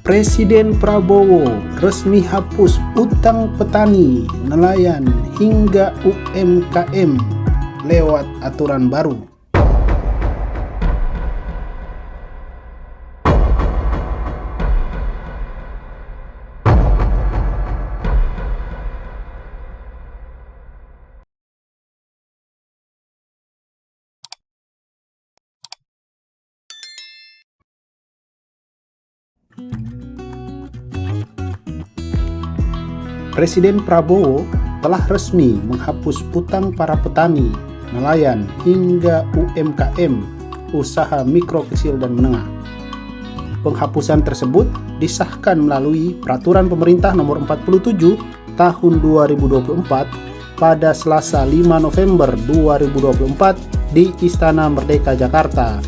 Presiden Prabowo resmi hapus utang petani, nelayan, hingga UMKM lewat aturan baru. Presiden Prabowo telah resmi menghapus utang para petani, nelayan, hingga UMKM (usaha mikro, kecil, dan menengah). Penghapusan tersebut disahkan melalui Peraturan Pemerintah Nomor 47 Tahun 2024 pada Selasa 5 November 2024 di Istana Merdeka, Jakarta.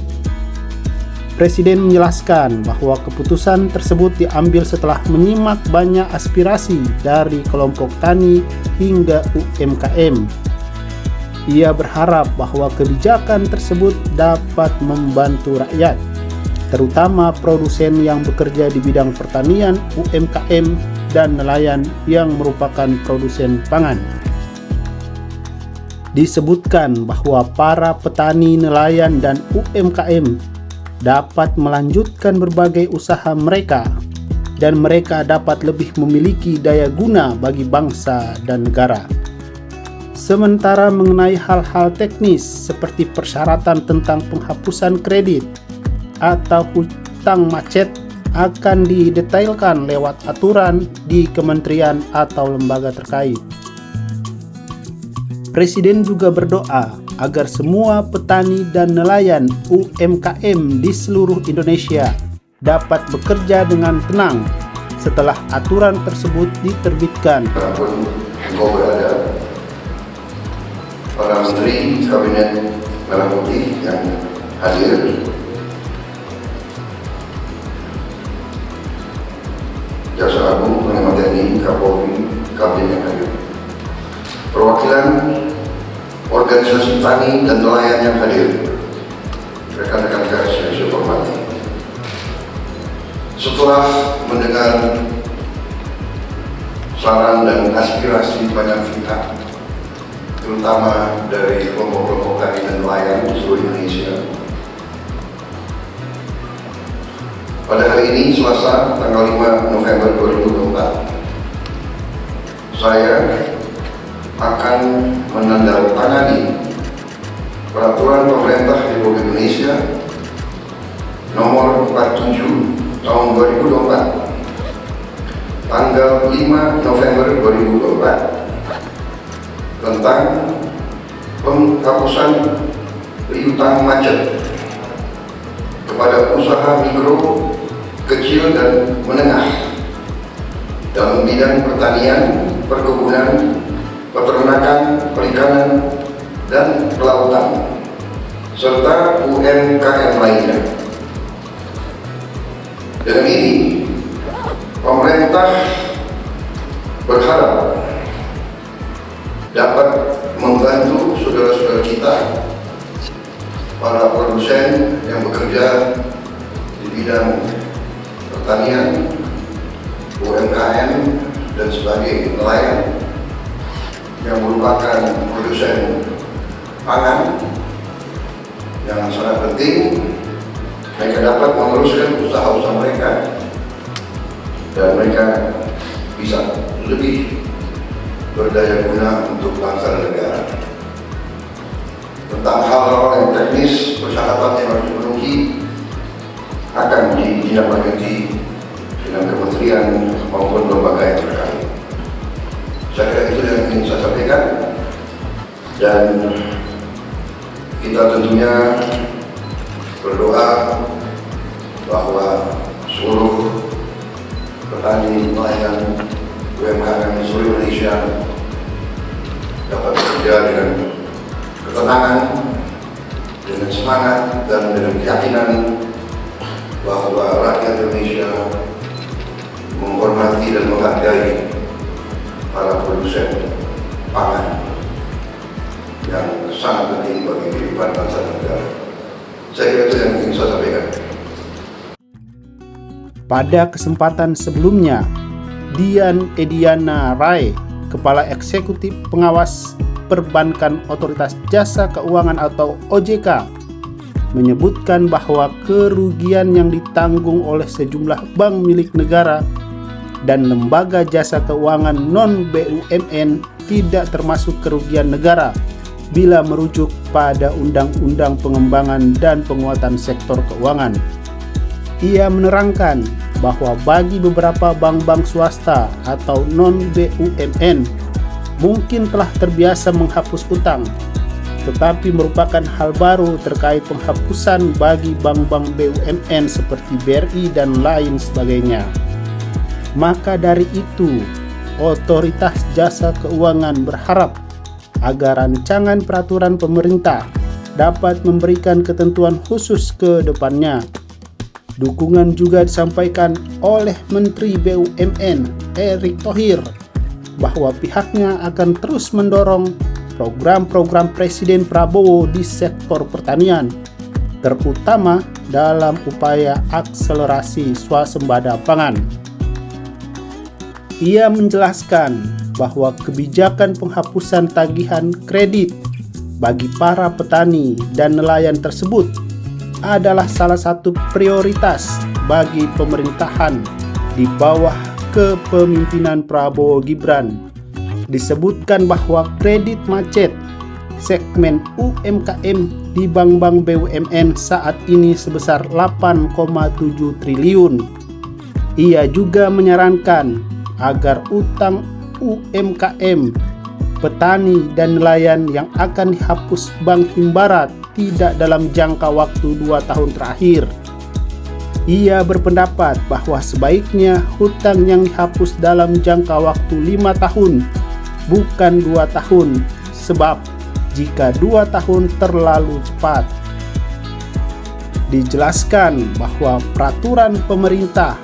Presiden menjelaskan bahwa keputusan tersebut diambil setelah menyimak banyak aspirasi dari kelompok tani hingga UMKM. Ia berharap bahwa kebijakan tersebut dapat membantu rakyat, terutama produsen yang bekerja di bidang pertanian, UMKM, dan nelayan yang merupakan produsen pangan. Disebutkan bahwa para petani, nelayan, dan UMKM dapat melanjutkan berbagai usaha mereka, dan mereka dapat lebih memiliki daya guna bagi bangsa dan negara. Sementara mengenai hal-hal teknis seperti persyaratan tentang penghapusan kredit atau hutang macet akan didetailkan lewat aturan di kementerian atau lembaga terkait. Presiden juga berdoa agar semua petani dan nelayan UMKM di seluruh Indonesia dapat bekerja dengan tenang setelah aturan tersebut diterbitkan. Dimanapun engkau berada, para menteri Kabinet Merah Putih yang hadir, Jaksa Agung, Panglima TNI, Kapolri, Kabin yang hadir, perwakilan organisasi tani dan nelayan yang hadir, rekan-rekan pers yang saya hormati. Setelah mendengar saran dan aspirasi banyak pihak, terutama dari kelompok-kelompok tani dan nelayan di seluruh Indonesia, pada hari ini, Selasa, tanggal 5 November 2024, saya akan menandatangani Peraturan Pemerintah Republik Indonesia Nomor 47 Tahun 2024 tanggal 5 November 2024 tentang penghapusan piutang macet kepada usaha mikro, kecil, dan menengah dalam bidang pertanian, perkebunan, peternakan, perikanan, dan kelautan, serta UMKM lainnya. Dengan ini, pemerintah berharap dapat membantu saudara-saudara kita, para produsen yang bekerja di bidang pertanian, UMKM, dan sebagai nelayan yang merupakan produsen pangan yang sangat penting. Mereka dapat meneruskan usaha-usaha mereka dan mereka bisa lebih berdaya guna untuk bangsa dan negara. Tentang hal-hal yang teknis, persyaratan yang harus dipenuhi akan ditindaklanjuti dengan kementerian maupun lembaga yang terkait. Saya kira itu yang ingin saya sampaikan, dan kita tentunya berdoa bahwa seluruh petani, nelayan, UMKM di seluruh Indonesia dapat bekerja dengan ketenangan, dengan semangat, dan dengan keyakinan bahwa rakyat Indonesia menghormati dan menghargai para produsen pangan yang sangat penting bagi kehidupan bangsa dan negara. Saya kira itu yang ingin saya sampaikan. Pada kesempatan sebelumnya, Dian Ediana Rai, Kepala Eksekutif Pengawas Perbankan Otoritas Jasa Keuangan atau OJK, menyebutkan bahwa kerugian yang ditanggung oleh sejumlah bank milik negara dan lembaga jasa keuangan non-BUMN tidak termasuk kerugian negara bila merujuk pada Undang-Undang Pengembangan dan Penguatan Sektor Keuangan. Ia menerangkan bahwa bagi beberapa bank-bank swasta atau non-BUMN mungkin telah terbiasa menghapus utang, tetapi merupakan hal baru terkait penghapusan bagi bank-bank BUMN seperti BRI dan lain sebagainya. Maka dari itu, Otoritas Jasa Keuangan berharap agar rancangan peraturan pemerintah dapat memberikan ketentuan khusus ke depannya. Dukungan juga disampaikan oleh Menteri BUMN Erick Thohir bahwa pihaknya akan terus mendorong program-program Presiden Prabowo di sektor pertanian, terutama dalam upaya akselerasi swasembada pangan. Ia menjelaskan bahwa kebijakan penghapusan tagihan kredit bagi para petani dan nelayan tersebut adalah salah satu prioritas bagi pemerintahan di bawah kepemimpinan Prabowo Gibran. Disebutkan bahwa kredit macet segmen UMKM di bank-bank BUMN saat ini sebesar 8,7 triliun. Ia juga menyarankan agar utang UMKM, petani dan nelayan yang akan dihapus Bank Himbara tidak dalam jangka waktu 2 tahun terakhir. Ia berpendapat bahwa sebaiknya hutang yang dihapus dalam jangka waktu 5 tahun, bukan 2 tahun, sebab jika 2 tahun terlalu cepat. Dijelaskan bahwa peraturan pemerintah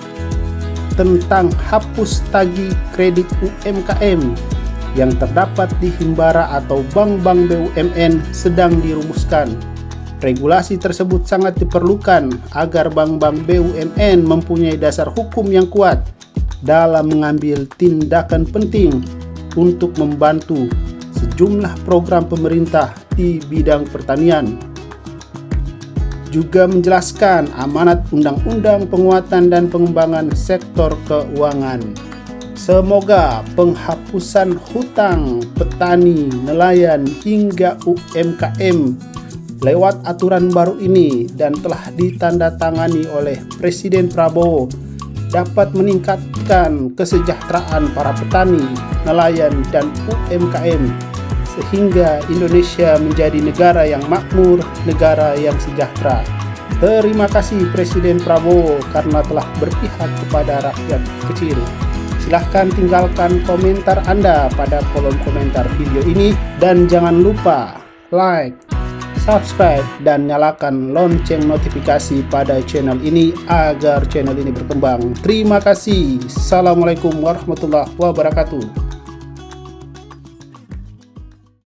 tentang hapus tagih kredit UMKM yang terdapat di Himbara atau bank-bank BUMN sedang dirumuskan. Regulasi tersebut sangat diperlukan agar bank-bank BUMN mempunyai dasar hukum yang kuat dalam mengambil tindakan penting untuk membantu sejumlah program pemerintah di bidang pertanian. Juga menjelaskan amanat Undang-Undang Penguatan dan Pengembangan Sektor Keuangan. Semoga penghapusan hutang petani, nelayan hingga UMKM lewat aturan baru ini dan telah ditandatangani oleh Presiden Prabowo dapat meningkatkan kesejahteraan para petani, nelayan, dan UMKM sehingga Indonesia menjadi negara yang makmur, negara yang sejahtera. Terima kasih Presiden Prabowo karena telah berpihak kepada rakyat kecil. Silahkan tinggalkan komentar Anda pada kolom komentar video ini dan jangan lupa like, subscribe, dan nyalakan lonceng notifikasi pada channel ini agar channel ini berkembang. Terima kasih. Assalamualaikum warahmatullahi wabarakatuh.